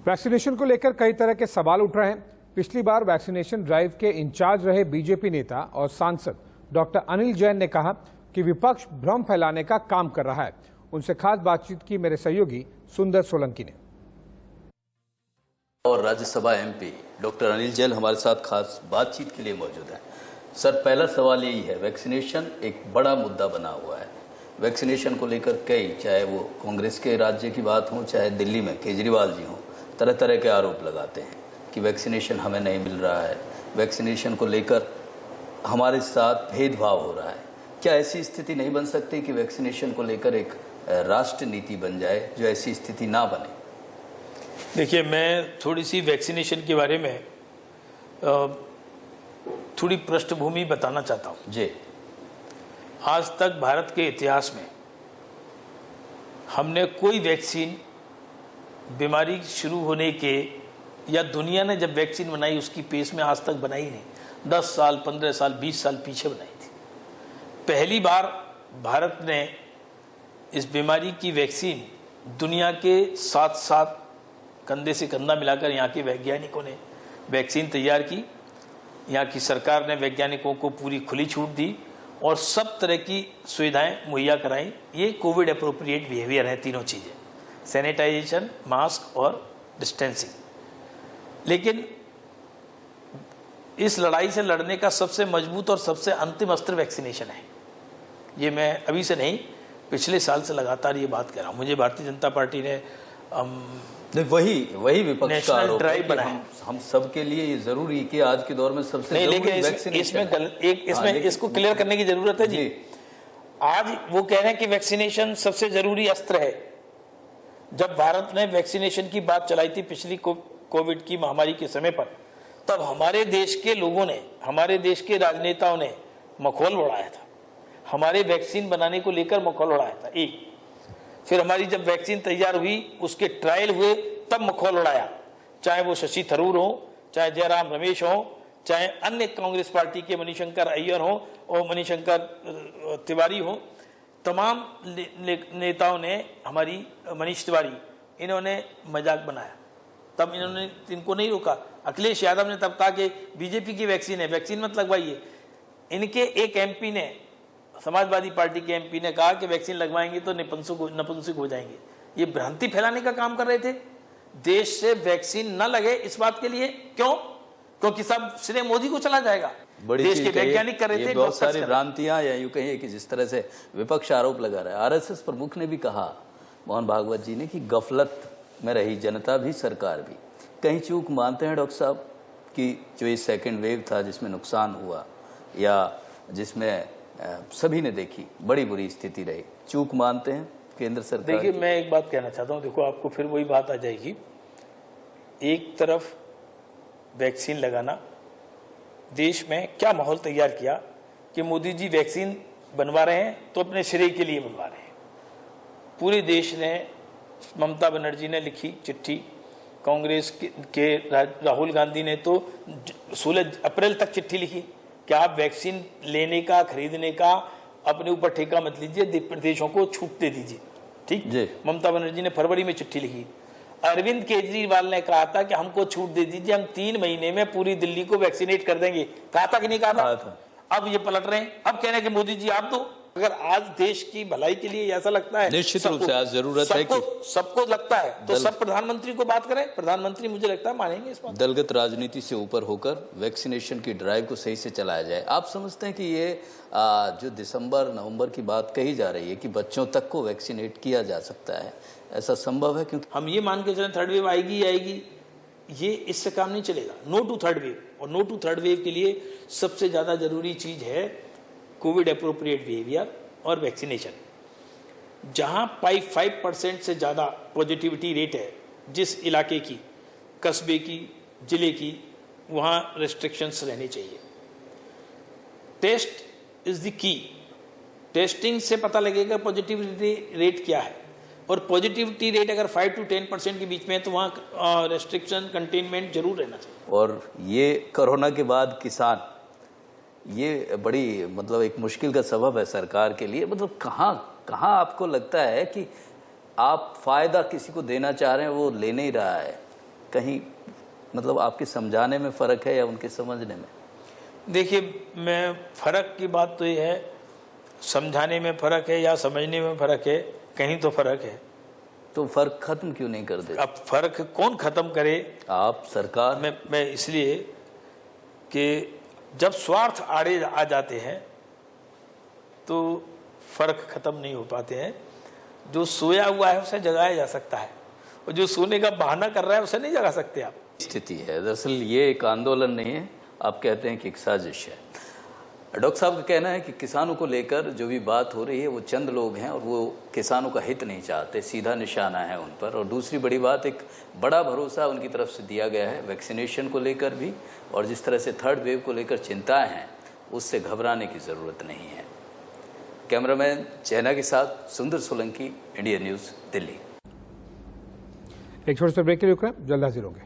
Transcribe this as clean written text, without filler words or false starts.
Vaccination को लेकर कई तरह के सवाल उठ रहे हैं। पिछली बार वैक्सीनेशन ड्राइव के इंचार्ज रहे बीजेपी नेता और सांसद डॉक्टर अनिल जैन ने कहा कि विपक्ष भ्रम फैलाने का काम कर रहा है। उनसे खास बातचीत की मेरे सहयोगी सुंदर सोलंकी ने। और राज्यसभा एमपी डॉक्टर अनिल जैन हमारे साथ खास बातचीत के लिए मौजूद हैं। सर, पहला सवाल यही है, वैक्सीनेशन एक बड़ा मुद्दा बना हुआ है। वैक्सीनेशन को लेकर कई, चाहे वो कांग्रेस के राज्य की बात हो, चाहे दिल्ली में केजरीवाल जी हों, तरह तरह के आरोप लगाते हैं कि वैक्सीनेशन हमें नहीं मिल रहा है, वैक्सीनेशन को लेकर हमारे साथ भेदभाव हो रहा है। क्या ऐसी स्थिति नहीं बन सकती कि वैक्सीनेशन को लेकर एक राष्ट्र नीति बन जाए, जो ऐसी स्थिति ना बने? देखिए, मैं थोड़ी सी वैक्सीनेशन के बारे में थोड़ी पृष्ठभूमि बताना चाहता हूँ। जी, आज तक भारत के इतिहास में हमने कोई वैक्सीन बीमारी शुरू होने के या दुनिया ने जब वैक्सीन बनाई उसकी पेस में आज तक बनाई नहीं। 10 साल, 15 साल, 20 साल पीछे बनाई थी। पहली बार भारत ने इस बीमारी की वैक्सीन दुनिया के साथ साथ कंधे से कंधा मिलाकर यहाँ के वैज्ञानिकों ने वैक्सीन तैयार की। यहाँ की सरकार ने वैज्ञानिकों को पूरी खुली छूट दी और सब तरह की सुविधाएं मुहैया कराई। ये कोविड अप्रोप्रिएट बिहेवियर है, तीनों चीज़ें, सैनिटाइजेशन, मास्क और डिस्टेंसिंग। लेकिन इस लड़ाई से लड़ने का सबसे मजबूत और सबसे अंतिम अस्त्र वैक्सीनेशन है। ये मैं अभी से नहीं, पिछले साल से लगातार ये बात कर रहा हूँ। मुझे भारतीय जनता पार्टी ने वही विपक्ष का आरोप है कि हम सब के लिए ये जरूरी है कि आज के दौर में सबसे नहीं, जरूरी लेकिन इसमें इसको क्लियर करने की जरूरत है जी। आज वो कह रहे हैं कि वैक्सीनेशन सबसे जरूरी अस्त्र है। जब भारत ने वैक्सीनेशन की बात चलाई थी पिछली कोविड की महामारी के समय पर, तब हमारे देश के लोगों ने, हमारे देश के राजनेताओं ने मखौल उड़ाया था, हमारे वैक्सीन बनाने को लेकर मखौल उड़ाया था। एक फिर हमारी जब वैक्सीन तैयार हुई, उसके ट्रायल हुए, तब मखौल उड़ाया। चाहे वो शशि थरूर हो, चाहे जयराम रमेश हो, चाहे अन्य कांग्रेस पार्टी के मणिशंकर अय्यर हो और मणिशंकर तिवारी हो, तमाम नेताओं ने, हमारी मनीष तिवारी, इन्होंने मजाक बनाया। तब इन्होंने इनको नहीं रोका। अखिलेश यादव ने तब कहा कि बीजेपी की वैक्सीन है, वैक्सीन मत लगवाइए। इनके एक एमपी ने, समाजवादी पार्टी के एमपी ने कहा कि वैक्सीन लगवाएंगे तो नपुंसक हो जाएंगे। ये भ्रांति फैलाने का काम कर रहे थे। देश से वैक्सीन न लगे इस बात के लिए, क्यों? क्योंकि सब श्रेय मोदी को चला जाएगा। देश के वैज्ञानिक कर रहे थे। बहुत सारी भ्रांतियां, या यूं कहिए कि जिस तरह से विपक्ष आरोप लगा रहा है। आरएसएस प्रमुख ने भी कहा, मोहन भागवत जी ने, कि गफलत में रही जनता भी, सरकार भी। कहीं चूक मानते हैं डॉक्टर साहब कि जो ये सेकेंड वेव था जिसमें नुकसान हुआ या जिसमें सभी ने देखी बड़ी बुरी स्थिति रही, चूक मानते हैं केंद्र सरकार? देखिए, मैं एक बात कहना चाहता हूँ। देखो, आपको फिर वही बात आ जाएगी। एक तरफ वैक्सीन लगाना, देश में क्या माहौल तैयार किया कि मोदी जी वैक्सीन बनवा रहे हैं तो अपने श्रेय के लिए बनवा रहे हैं। पूरे देश ने, ममता बनर्जी ने लिखी चिट्ठी, कांग्रेस के राहुल गांधी ने तो 16 अप्रैल तक चिट्ठी लिखी कि आप वैक्सीन लेने का, खरीदने का अपने ऊपर ठेका मत लीजिए, प्रदेशों को छूट दे दीजिए। ठीक, ममता बनर्जी ने फरवरी में चिट्ठी लिखी। अरविंद केजरीवाल ने कहा था कि हमको छूट दे दीजिए, हम 3 महीने में पूरी दिल्ली को वैक्सीनेट कर देंगे। कहा था कि नहीं कहा था? अब ये पलट रहे हैं, अब कह रहे हैं कि मोदी जी आप दो। अगर आज देश की भलाई के लिए ऐसा लगता है, निश्चित रूप से आज जरूरत है कि सबको लगता है तो सब प्रधानमंत्री को बात करें। प्रधानमंत्री, मुझे लगता है, मानेंगे इस बात। दलगत राजनीति से ऊपर होकर वैक्सीनेशन की ड्राइव को सही से चलाया जाए। आप समझते हैं कि ये जो दिसंबर नवंबर की बात कही जा रही है कि बच्चों तक को वैक्सीनेट किया जा सकता है, ऐसा संभव है? क्योंकि हम ये मान के चलें थर्ड वेव आएगी आएगी, ये इससे काम नहीं चलेगा। No to third wave. और नो टू थर्ड वेव के लिए सबसे ज़्यादा जरूरी चीज़ है कोविड अप्रोप्रिएट बिहेवियर और वैक्सीनेशन। जहां 5% से ज़्यादा पॉजिटिविटी रेट है, जिस इलाके की, कस्बे की, जिले की, वहां रेस्ट्रिक्शंस रहने चाहिए। Test is the key. Testing से पता लगेगा पॉजिटिविटी रेट क्या है, और पॉजिटिविटी रेट अगर 5 to 10% के बीच में है तो वहाँ रेस्ट्रिक्शन, कंटेनमेंट जरूर रहना चाहिए। और ये कोरोना के बाद किसान, ये बड़ी मतलब एक मुश्किल का सबब है सरकार के लिए। मतलब कहाँ आपको लगता है कि आप फायदा किसी को देना चाह रहे हैं, वो ले नहीं रहा है? कहीं मतलब आपके समझाने में फ़र्क है या उनके समझने में? देखिए, मैं फ़र्क की बात तो ये है, समझाने में फ़र्क है या समझने में फ़र्क है, कहीं तो फ़र्क है। तो फ़र्क ख़त्म क्यों नहीं कर देते? अब फ़र्क कौन ख़त्म करे? आप सरकार में। मैं इसलिए कि जब स्वार्थ आड़े आ जाते हैं तो फ़र्क ख़त्म नहीं हो पाते हैं। जो सोया हुआ है उसे जगाया जा सकता है, और जो सोने का बहाना कर रहा है उसे नहीं जगा सकते आप। स्थिति है दरअसल ये एक आंदोलन नहीं है, आप कहते हैं कि एक साजिश है। डॉक्टर साहब का कहना है कि किसानों को लेकर जो भी बात हो रही है वो चंद लोग हैं और वो किसानों का हित नहीं चाहते, सीधा निशाना है उन पर। और दूसरी बड़ी बात, एक बड़ा भरोसा उनकी तरफ से दिया गया है वैक्सीनेशन को लेकर भी, और जिस तरह से थर्ड वेव को लेकर चिंताएं हैं उससे घबराने की ज़रूरत नहीं है। कैमरामैन चैना के साथ सुंदर सोलंकी, इंडिया न्यूज़, दिल्ली। एक छोटे से ब्रेक के लिए रुक रहे हैं, जल्द हाजिर होंगे।